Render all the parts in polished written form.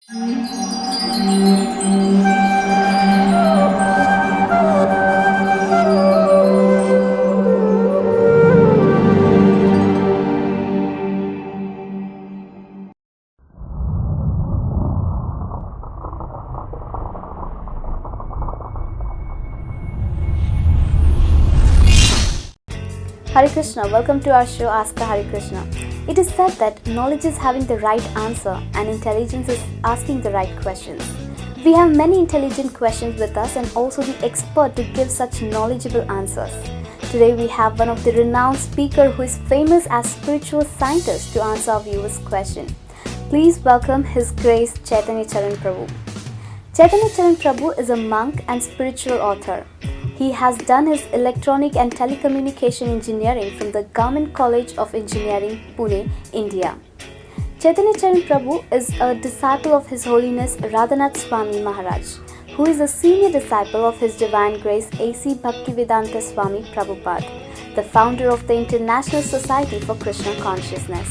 Hare Krishna, welcome to our show Ask Hare Krishna. It is said that knowledge is having the right answer and intelligence is asking the right questions. We have many intelligent questions with us and also the expert to give such knowledgeable answers. Today we have one of the renowned speaker who is famous as spiritual scientist to answer our viewers' question. Please welcome His Grace Chaitanya Charan Prabhu. Chaitanya Charan Prabhu is a monk and spiritual author. He has done his electronic and telecommunication engineering from the Government College of Engineering, Pune, India. Chaitanya Charan Prabhu is a disciple of His Holiness Radhanath Swami Maharaj, who is a senior disciple of His Divine Grace A.C. Bhaktivedanta Swami Prabhupada, the founder of the International Society for Krishna Consciousness.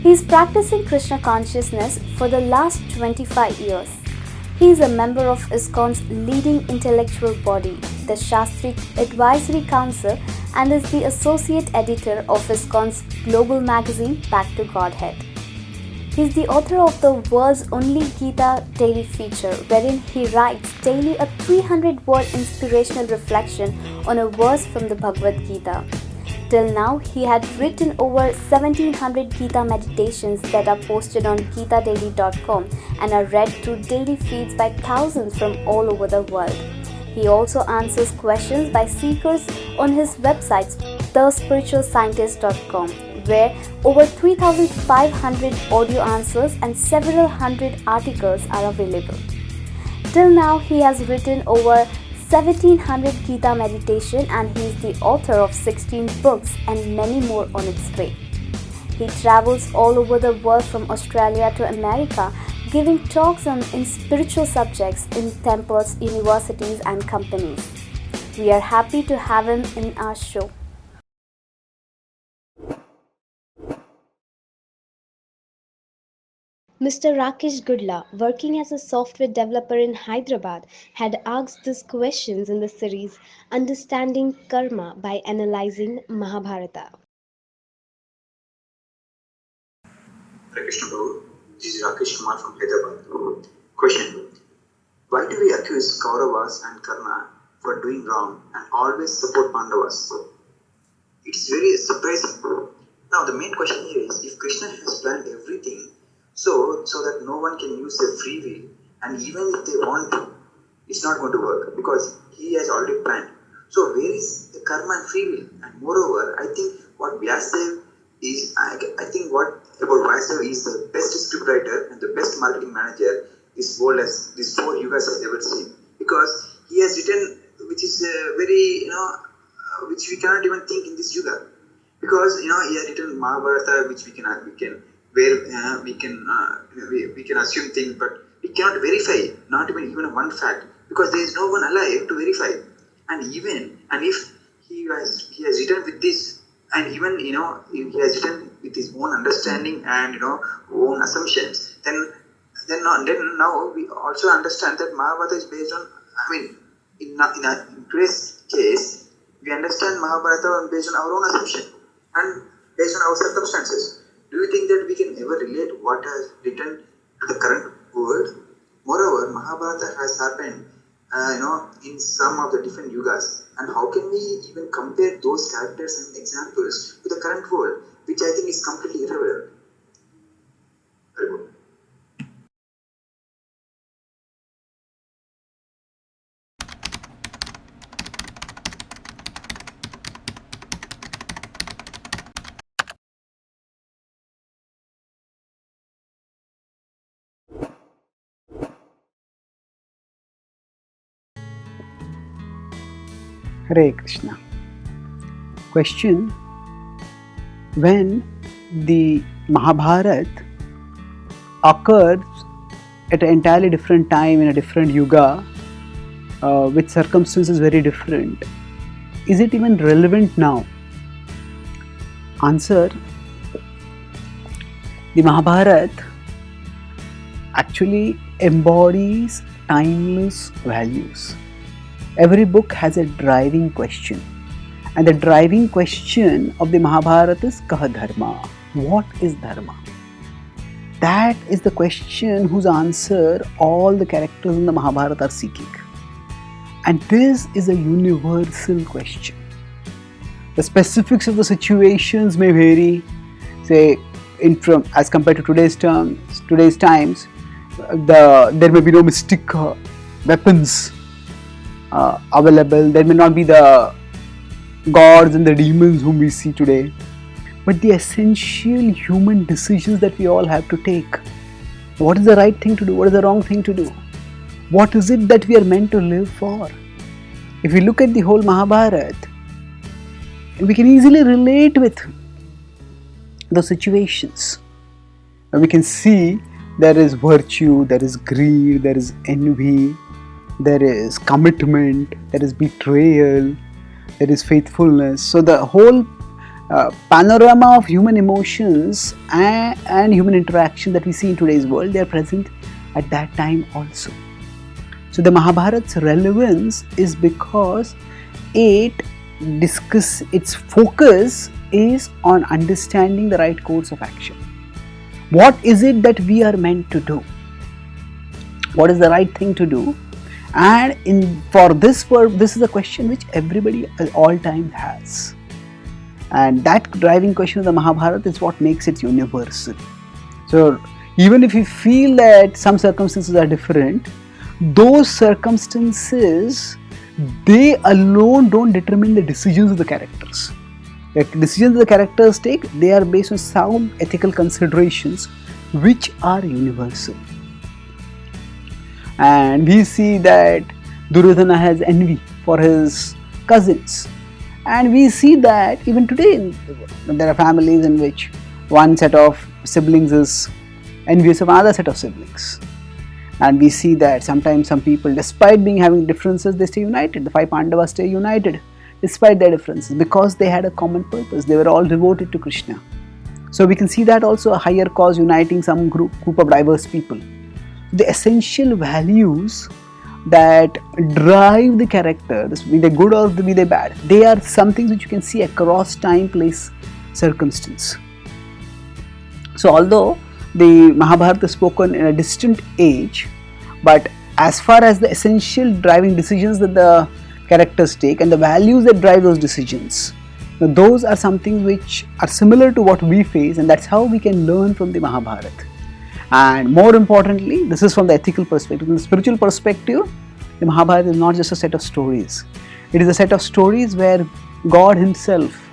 He is practicing Krishna Consciousness for the last 25 years. He is a member of ISKCON's leading intellectual body, the Shastric Advisory Council, and is the associate editor of ISKCON's global magazine Back to Godhead. He is the author of the world's only Gita daily feature, wherein he writes daily a 300-word inspirational reflection on a verse from the Bhagavad Gita. Till now, he had written over 1700 Gita meditations that are posted on gitadaily.com and are read through daily feeds by thousands from all over the world. He also answers questions by seekers on his website, thespiritualscientist.com, where over 3,500 audio answers and several hundred articles are available. Till now, he has written over 1700 Gita meditation and he is the author of 16 books and many more on its way. He travels all over the world from Australia to America, giving talks on spiritual subjects in temples, universities and companies. We are happy to have him in our show. Mr. Rakesh Gudla, working as a software developer in Hyderabad, had asked these questions in the series Understanding Karma by Analyzing Mahabharata. Hare Krishna Prabhu, this is Rakesh Kumar from Hyderabad. Question: why do we accuse Kauravas and Karna for doing wrong and always support Pandavas? It's very surprising. Now the main question here is, if Krishna has planned everything so that no one can use their free will, and even if they want to, it's not going to work because he has already planned. So where is the karma and free will? And moreover, I think what Vyasadeva is, I think what about Vyasadeva is the best scriptwriter and the best marketing manager this world has, these 4 yugas has ever seen, because he has written, which is very, which we cannot even think in this yuga, because he has written Mahabharata, which we can where we can assume things, but we cannot verify, not even one fact, because there is no one alive to verify. And if he has written with this, and even he has written with his own understanding and own assumptions, then now we also understand that Mahabharata is based on, in today's case, we understand Mahabharata based on our own assumption and based on our circumstances. Do you think that we can ever relate what has written to the current world? Moreover, Mahabharata has happened, in some of the different yugas, and how can we even compare those characters and examples to the current world, which I think is completely irrelevant. Very good. Hare Krishna. Question: when the Mahabharata occurs at an entirely different time in a different yuga, with circumstances very different, is it even relevant now? Answer: the Mahabharata actually embodies timeless values. Every book has a driving question, and the driving question of the Mahabharata is Kaha Dharma? What is Dharma? That is the question whose answer all the characters in the Mahabharata are seeking. And this is a universal question. The specifics of the situations may vary, say, as compared to today's times, there may be no mystic weapons available. There may not be the gods and the demons whom we see today, but the essential human decisions that we all have to take. What is the right thing to do? What is the wrong thing to do? What is it that we are meant to live for? If we look at the whole Mahabharata, we can easily relate with the situations. And we can see there is virtue, there is greed, there is envy, there is commitment, there is betrayal, there is faithfulness. So the whole panorama of human emotions and human interaction that we see in today's world, they are present at that time also. So the Mahabharat's relevance is because its focus is on understanding the right course of action. What is it that we are meant to do? What is the right thing to do? And for this world, this is a question which everybody at all times has. And that driving question of the Mahabharata is what makes it universal. So even if we feel that some circumstances are different, those circumstances, they alone don't determine the decisions of the characters. The decisions the characters take, they are based on sound ethical considerations which are universal. And we see that Duryodhana has envy for his cousins. And we see that even today there are families in which one set of siblings is envious of another set of siblings. And we see that sometimes some people, despite having differences, they stay united. The 5 Pandavas stay united despite their differences because they had a common purpose. They were all devoted to Krishna. So we can see that also a higher cause uniting some group of diverse people. The essential values that drive the characters, be they good or be they bad, they are some things which you can see across time, place, circumstance. So although the Mahabharata is spoken in a distant age, but as far as the essential driving decisions that the characters take and the values that drive those decisions, those are something which are similar to what we face, and that's how we can learn from the Mahabharata. And more importantly, this is from the ethical perspective. From the spiritual perspective, the Mahabharata is not just a set of stories. It is a set of stories where God Himself,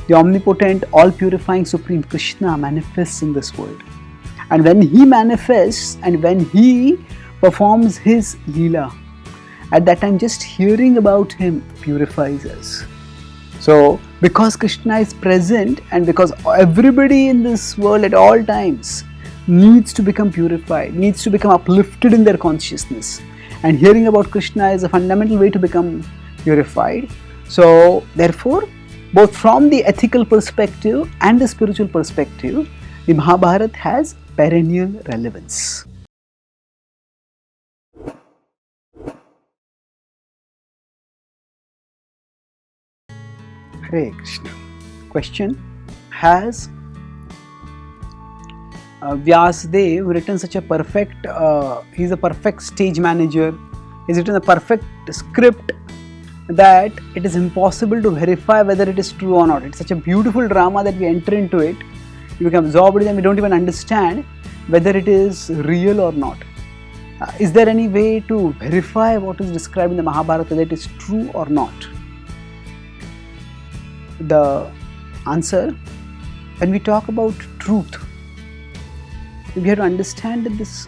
the omnipotent, all-purifying Supreme Krishna, manifests in this world. And when He manifests and when He performs His Leela, at that time just hearing about Him purifies us. So because Krishna is present and because everybody in this world at all times needs to become purified, needs to become uplifted in their consciousness, and hearing about Krishna is a fundamental way to become purified. So therefore, both from the ethical perspective and the spiritual perspective, the Mahabharata has perennial relevance. Hare Krishna. Question: has Vyasadeva written such a perfect, he's a perfect stage manager, he's written a perfect script that it is impossible to verify whether it is true or not. It's such a beautiful drama that we enter into it, we become absorbed in it and we don't even understand whether it is real or not. Is there any way to verify what is described in the Mahabharata, whether it is true or not? The answer, when we talk about truth, we have to understand that this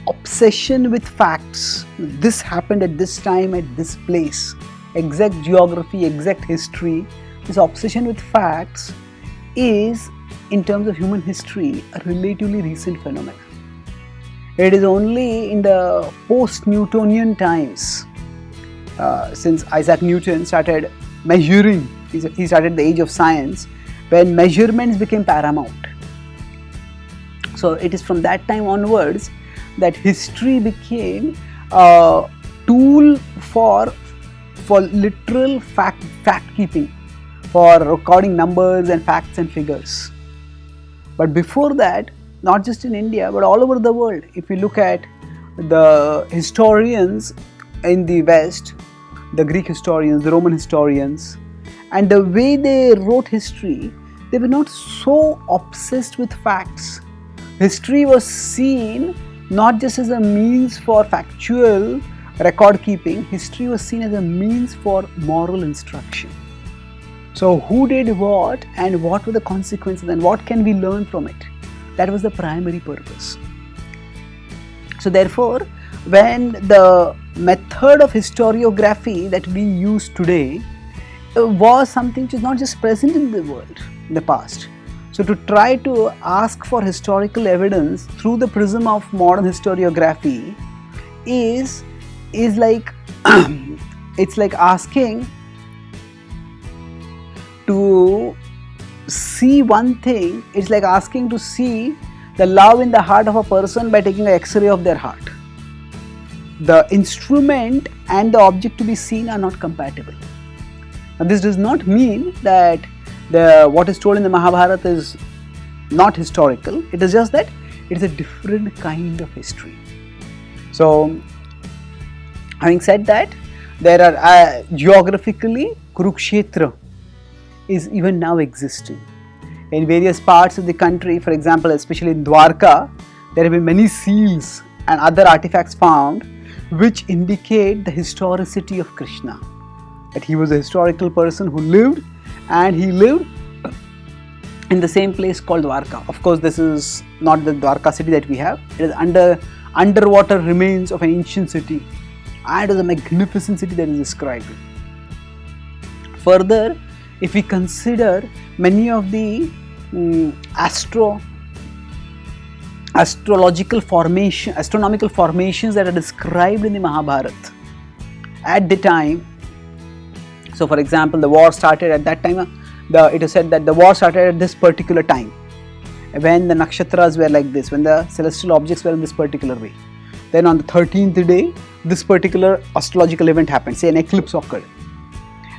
obsession with facts, this happened at this time, at this place, exact geography, exact history, this obsession with facts is, in terms of human history, a relatively recent phenomenon. It is only in the post-Newtonian times, since Isaac Newton started measuring, he started the age of science, when measurements became paramount. So it is from that time onwards that history became a tool for literal fact keeping, for recording numbers and facts and figures. But before that, not just in India but all over the world, if you look at the historians in the West, the Greek historians, the Roman historians, and the way they wrote history, they were not so obsessed with facts. History was seen not just as a means for factual record keeping, history was seen as a means for moral instruction. So who did what and what were the consequences and what can we learn from it? That was the primary purpose. So therefore, when the method of historiography that we use today was something which is not just present in the world in the past. So to try to ask for historical evidence through the prism of modern historiography is like it's like asking to see one thing, it's like asking to see the love in the heart of a person by taking an X-ray of their heart. The instrument and the object to be seen are not compatible. Now this does not mean that what is told in the Mahabharata is not historical, it is just that it is a different kind of history. So having said that, there are geographically Kurukshetra is even now existing. In various parts of the country, for example, especially in Dwarka, there have been many seals and other artifacts found which indicate the historicity of Krishna. That he was a historical person who lived, and he lived in the same place called Dwarka. Of course, this is not the Dwarka city that we have. It is underwater remains of an ancient city, and it is a magnificent city that is described. Further, if we consider many of the astronomical formations that are described in the Mahabharata at the time. So for example, the war started at that time, it is said that the war started at this particular time, when the nakshatras were like this, when the celestial objects were in this particular way. Then on the 13th day, this particular astrological event happened, say an eclipse occurred.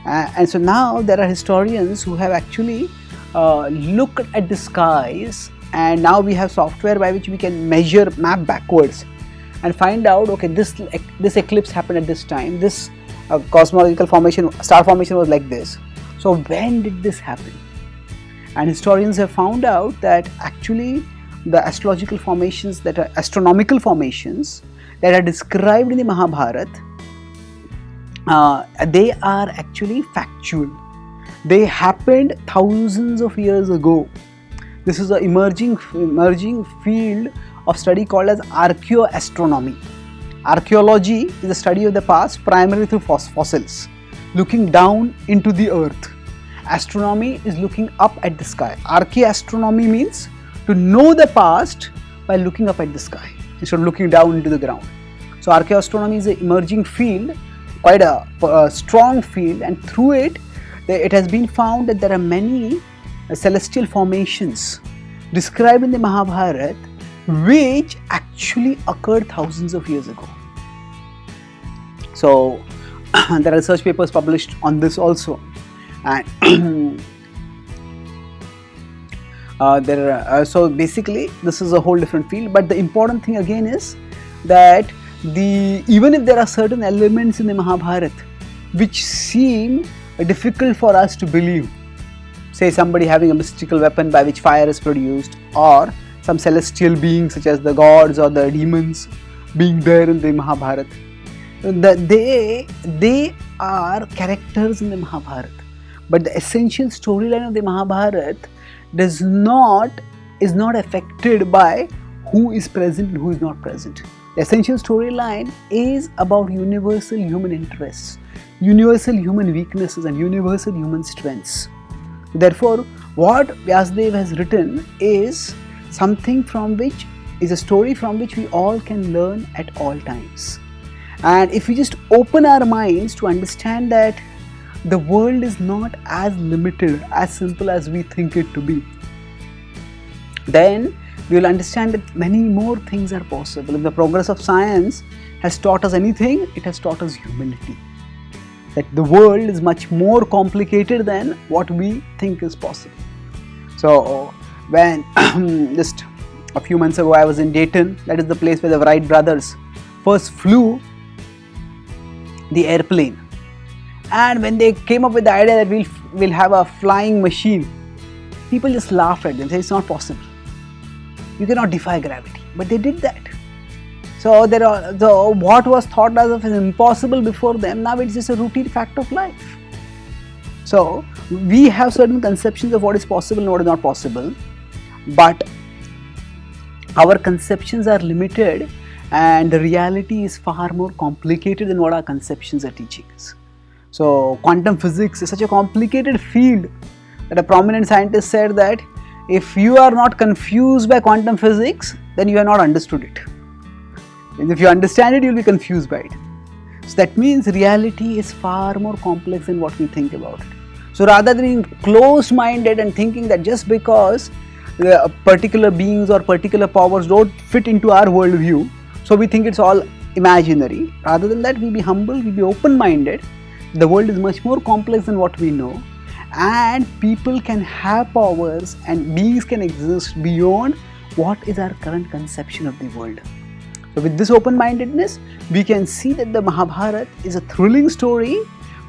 And so now there are historians who have actually looked at the skies, and now we have software by which we can map backwards and find out, okay, this eclipse happened at this time, this cosmological formation, star formation was like this. So when did this happen? And historians have found out that actually the astronomical formations that are described in the Mahabharata, they are actually factual. They happened thousands of years ago. This is an emerging field of study called as archaeoastronomy. Archaeology is the study of the past primarily through fossils, looking down into the earth. Astronomy is looking up at the sky. Archaeoastronomy means to know the past by looking up at the sky instead of looking down into the ground. So archaeoastronomy is an emerging field, quite a strong field, and through it has been found that there are many celestial formations described in the Mahabharata which actually occurred thousands of years ago. So there are research papers published on this also, and so basically this is a whole different field. But the important thing again is that even if there are certain elements in the Mahabharata which seem difficult for us to believe, say somebody having a mystical weapon by which fire is produced, or some celestial beings such as the gods or the demons being there in the Mahabharata, they are characters in the Mahabharata, but the essential storyline of the Mahabharata is not affected by who is present and who is not present. The essential storyline is about universal human interests, universal human weaknesses and universal human strengths. Therefore, what Vyasadeva has written is something is a story from which we all can learn at all times. And if we just open our minds to understand that the world is not as limited, as simple as we think it to be, then we will understand that many more things are possible. If the progress of science has taught us anything, it has taught us humility. That the world is much more complicated than what we think is possible. So when just a few months ago I was in Dayton, that is the place where the Wright brothers first flew the airplane. And when they came up with the idea that we'll have a flying machine, people just laughed at them, say it's not possible. You cannot defy gravity. But they did that. So what was thought as impossible before them, now it's just a routine fact of life. So we have certain conceptions of what is possible and what is not possible, but our conceptions are limited and the reality is far more complicated than what our conceptions are teaching us. So quantum physics is such a complicated field that a prominent scientist said that if you are not confused by quantum physics, then you have not understood it. And if you understand it, you will be confused by it. So that means reality is far more complex than what we think about it. So rather than being closed-minded and thinking that just because the particular beings or particular powers don't fit into our worldview, so we think it's all imaginary. Rather than that, we be humble, we be open-minded. The world is much more complex than what we know, and people can have powers and beings can exist beyond what is our current conception of the world. So with this open-mindedness, we can see that the Mahabharata is a thrilling story,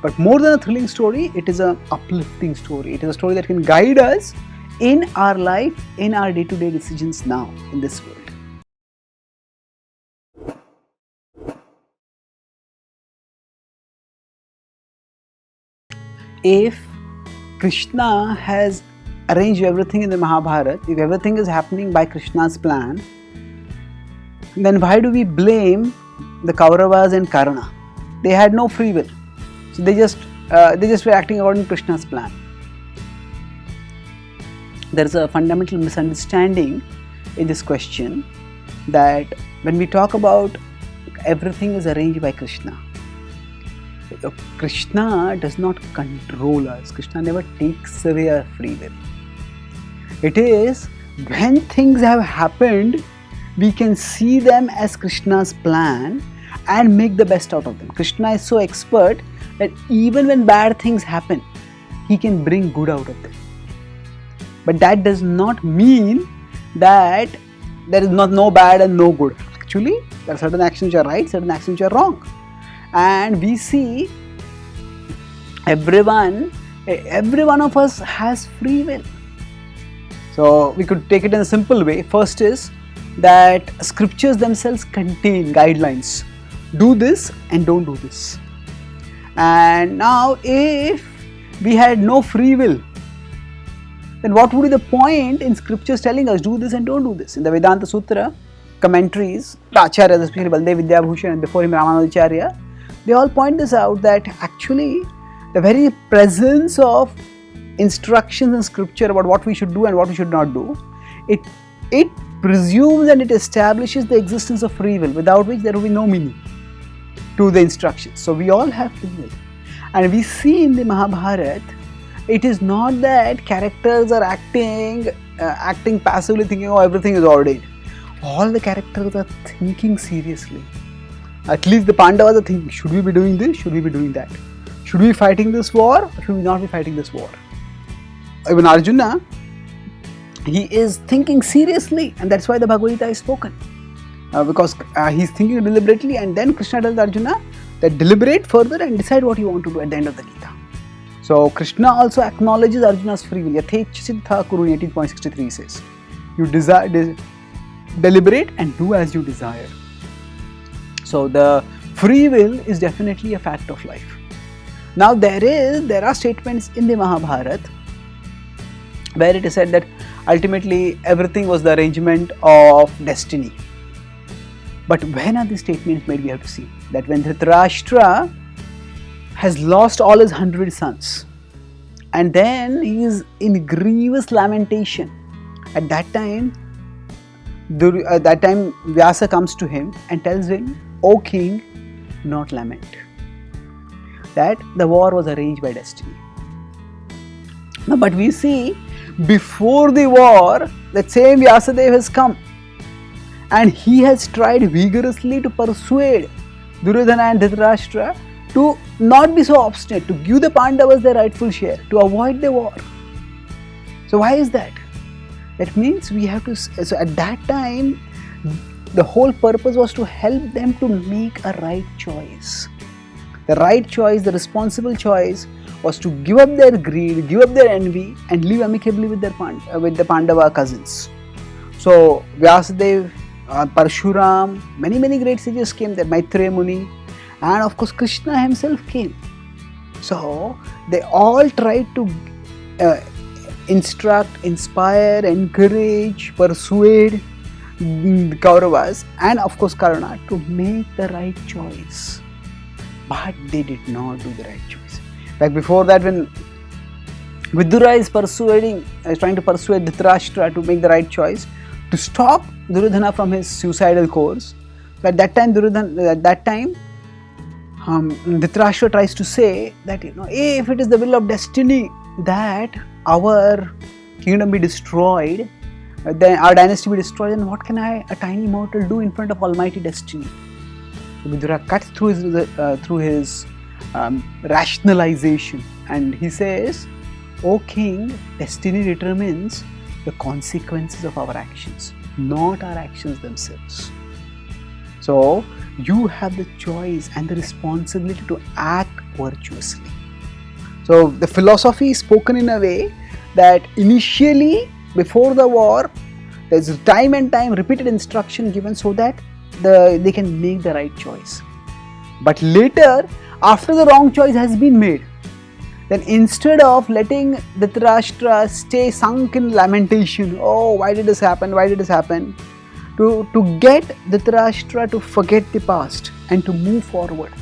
but more than a thrilling story, it is an uplifting story. It is a story that can guide us in our life, in our day-to-day decisions now in this world. If Krishna has arranged everything in the Mahabharata, if everything is happening by Krishna's plan, then why do we blame the Kauravas and Karna? They had no free will. So they just were acting according to Krishna's plan. There is a fundamental misunderstanding in this question that when we talk about everything is arranged by Krishna, Krishna does not control us. Krishna never takes away our free will. It is when things have happened, we can see them as Krishna's plan and make the best out of them. Krishna is so expert that even when bad things happen, he can bring good out of them. But that does not mean that there is no bad and no good. Actually, there are certain actions which are right, certain actions which are wrong. And we see every one of us has free will. So we could take it in a simple way. First is that scriptures themselves contain guidelines. Do this and don't do this. And now if we had no free will, then what would be the point in scriptures telling us do this and don't do this? In the Vedanta Sutra commentaries, the Acharyas, especially Baldev Vidyabhushan and before him Ramanujacharya, they all point this out that actually the very presence of instructions in scripture about what we should do and what we should not do, it presumes and it establishes the existence of free will, without which there will be no meaning to the instructions. So we all have free will. And we see in the Mahabharata, it is not that characters are acting passively, thinking, oh, everything is ordained. All the characters are thinking seriously. At least the Pandavas are thinking, should we be doing this? Should we be doing that? Should we be fighting this war? Or should we not be fighting this war? Even Arjuna, he is thinking seriously, and that's why the Bhagavad Gita is spoken. Because he's thinking deliberately, and then Krishna tells Arjuna that deliberate further and decide what you want to do at the end of the Gita. So Krishna also acknowledges Arjuna's free will. Yathechasiddha kuru 18.63 says, you deliberate and do as you desire. So the free will is definitely a fact of life. Now there are statements in the Mahabharata where it is said that ultimately everything was the arrangement of destiny. But when are these statements made? We have to see that when Dhritarashtra has lost all his 100 sons and then he is in grievous lamentation, at that time Vyasa comes to him and tells him, O king, do not lament, that the war was arranged by destiny. Now, but we see before the war, that same Vyasadeva has come and he has tried vigorously to persuade Duryodhana and Dhritarashtra to not be so obstinate, to give the Pandavas their rightful share, to avoid the war. So why is that? That means we have to, so at that time, the whole purpose was to help them to make a right choice. The right choice, the responsible choice was to give up their greed, give up their envy and live amicably with the Pandava cousins. So Vyasadeva, Parshuram, many great sages came there, Maitreya Muni, and of course Krishna himself came. So they all tried to instruct, inspire, encourage, persuade the Kauravas and of course Karna to make the right choice. But they did not do the right choice. Like before that, when Vidura is trying to persuade Dhritarashtra to make the right choice, to stop Duryodhana from his suicidal course. At that time, Dhritarashtra tries to say that, if it is the will of destiny that our kingdom be destroyed, then our dynasty be destroyed, then what can a tiny mortal do in front of almighty destiny? So Vidura cuts through his rationalization and he says, O king, destiny determines the consequences of our actions, not our actions themselves. So you have the choice and the responsibility to act virtuously. So the philosophy is spoken in a way that initially, before the war, there's time and time repeated instruction given so that they can make the right choice. But later, after the wrong choice has been made, then instead of letting Dhritarashtra stay sunk in lamentation, oh, why did this happen, to get Dhritarashtra to forget the past and to move forward.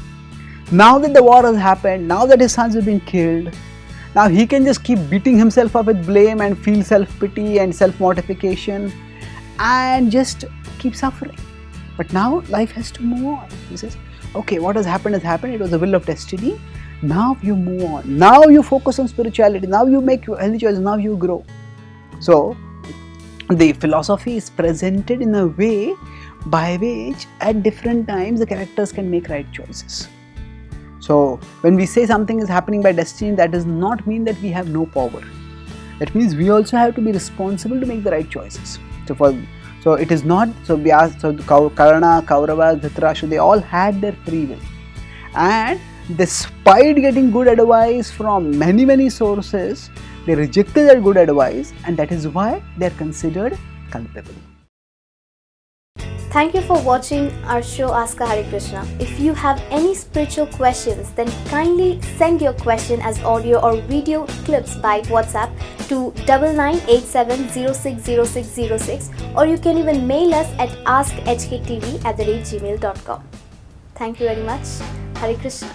Now that the war has happened, now that his sons have been killed, now he can just keep beating himself up with blame and feel self-pity and self-mortification and just keep suffering. But now life has to move on. He says, okay, what has happened, it was the will of destiny. Now you move on. Now you focus on spirituality. Now you make healthy choices. Now you grow. So the philosophy is presented in a way by which at different times the characters can make right choices. So when we say something is happening by destiny, that does not mean that we have no power. That means we also have to be responsible to make the right choices. So it is not, Karna, Kauravas, Dhritarashtra, they all had their free will. And despite getting good advice from many sources, they rejected that good advice, and that is why they are considered culpable. Thank you for watching our show Ask Hare Krishna. If you have any spiritual questions, then kindly send your question as audio or video clips by WhatsApp to 9987060606, or you can even mail us at askhktv@gmail.com. Thank you very much. Hare Krishna.